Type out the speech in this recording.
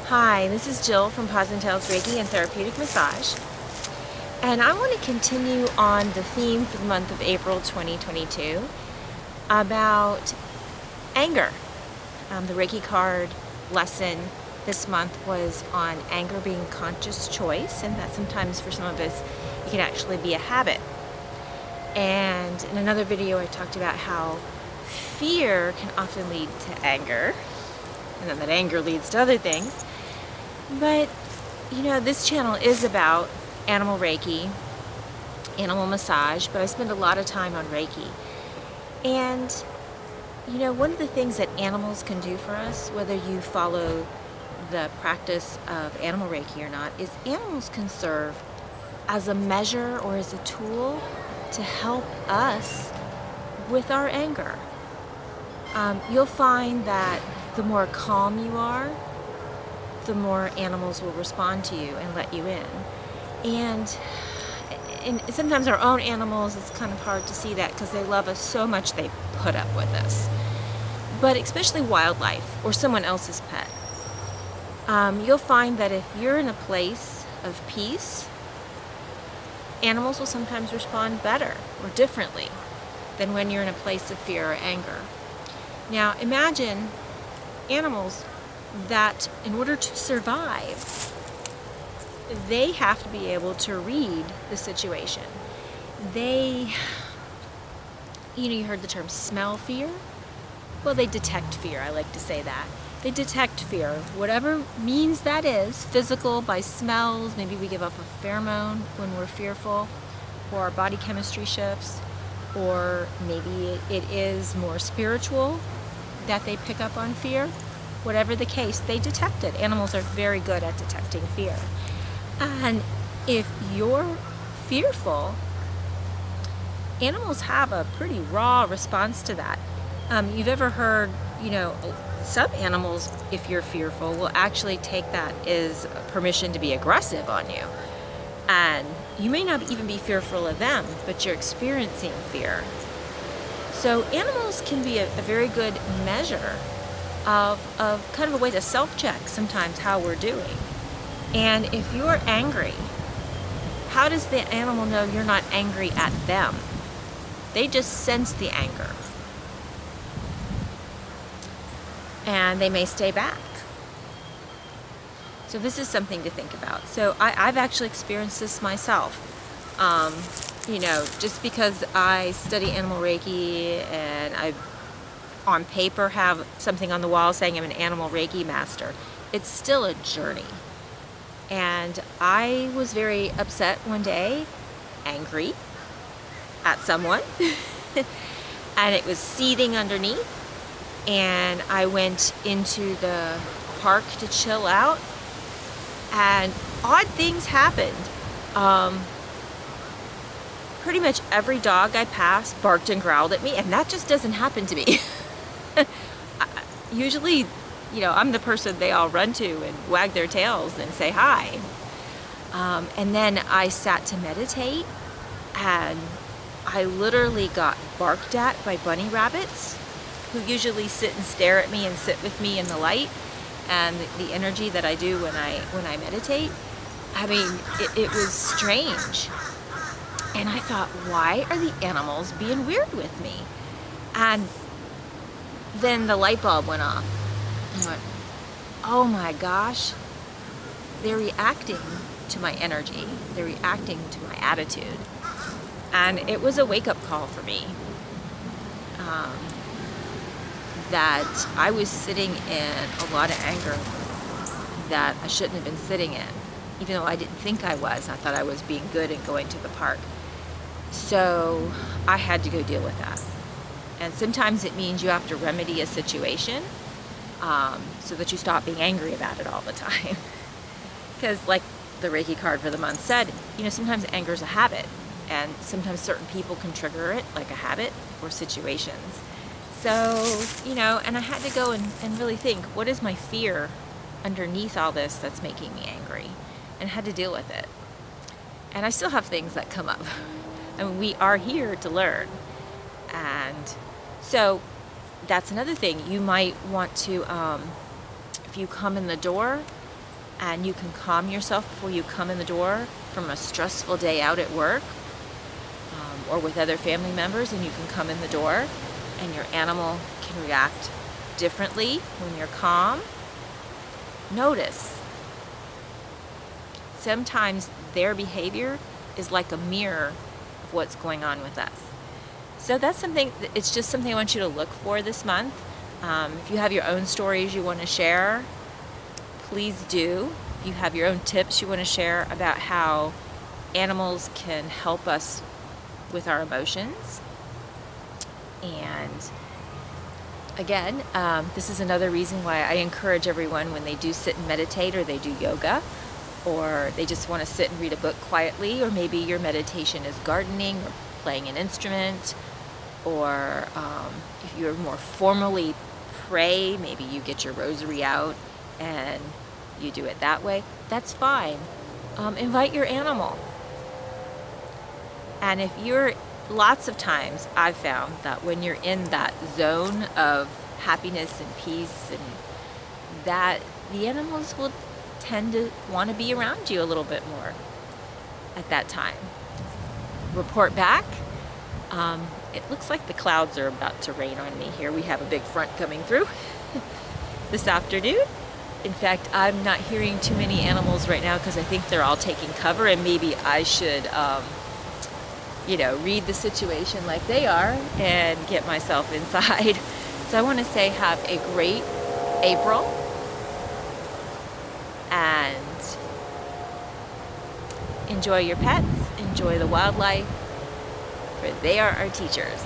Hi, this is Jill from Paws and Tails Reiki and Therapeutic Massage, and I want to continue on the theme for the month of April 2022 about anger. The Reiki card lesson this month was on anger being conscious choice, and that sometimes for some of us it can actually be a habit. And in another video I talked about how fear can often lead to anger, and then that anger leads to other things. But, this channel is about animal Reiki, animal massage, but I spend a lot of time on Reiki. And, one of the things that animals can do for us, whether you follow the practice of animal Reiki or not, is animals can serve as a measure or as a tool to help us with our anger. You'll find that the more calm you are, the more animals will respond to you and let you in. And sometimes our own animals, it's kind of hard to see that because they love us so much they put up with us. But especially wildlife or someone else's pet. You'll find that if you're in a place of peace, animals will sometimes respond better or differently than when you're in a place of fear or anger. Now imagine animals that in order to survive, they have to be able to read the situation. You heard the term smell fear? Well, they detect fear. I like to say that. They detect fear, whatever means that is, physical, by smells. Maybe we give off a pheromone when we're fearful, or our body chemistry shifts, or maybe it is more spiritual that they pick up on fear. Whatever the case, they detect it. Animals are very good at detecting fear. And if you're fearful, animals have a pretty raw response to that. You've ever heard, some animals, if you're fearful, will actually take that as permission to be aggressive on you. And you may not even be fearful of them, but you're experiencing fear. So animals can be a very good measure of kind of a way to self-check sometimes how we're doing. And if you're angry, how does the animal know you're not angry at them? They just sense the anger. And they may stay back. So this is something to think about. So I've actually experienced this myself. Just because I study animal Reiki and I on paper have something on the wall saying I'm an animal Reiki master, it's still a journey. And I was very upset one day, angry at someone, and it was seething underneath, and I went into the park to chill out, and odd things happened. Pretty much every dog I passed barked and growled at me, and that just doesn't happen to me. Usually, I'm the person they all run to and wag their tails and say hi. And then I sat to meditate, and I literally got barked at by bunny rabbits who usually sit and stare at me and sit with me in the light and the energy that I do when I meditate. I mean, it was strange. And I thought, why are the animals being weird with me? And then the light bulb went off. And I went, oh my gosh, they're reacting to my energy. They're reacting to my attitude. And it was a wake-up call for me. That I was sitting in a lot of anger that I shouldn't have been sitting in. Even though I didn't think I was. I thought I was being good and going to the park. So I had to go deal with that. And sometimes it means you have to remedy a situation so that you stop being angry about it all the time. Because like the Reiki card for the month said, sometimes anger is a habit. And sometimes certain people can trigger it like a habit or situations. So, and I had to go and really think, what is my fear underneath all this that's making me angry? And had to deal with it. And I still have things that come up. I mean, we are here to learn. And so that's another thing. You might want to, if you come in the door and you can calm yourself before you come in the door from a stressful day out at work, or with other family members, and you can come in the door and your animal can react differently when you're calm. Notice. Sometimes their behavior is like a mirror of what's going on with us. So that's something, it's just something I want you to look for this month. If you have your own stories you want to share, please do. If you have your own tips you want to share about how animals can help us with our emotions. And again, this is another reason why I encourage everyone when they do sit and meditate, or they do yoga, or they just want to sit and read a book quietly, or maybe your meditation is gardening or playing an instrument, or if you're more formally pray, maybe you get your rosary out and you do it that way, that's fine. Invite your animal. And if you're, lots of times I've found that when you're in that zone of happiness and peace, and that the animals will tend to want to be around you a little bit more at that time. Report back. It looks like the clouds are about to rain on me here. We have a big front coming through this afternoon. In fact, I'm not hearing too many animals right now because I think they're all taking cover, and maybe I should read the situation like they are and get myself inside. So I want to say have a great April, and enjoy your pets, enjoy the wildlife, for they are our teachers.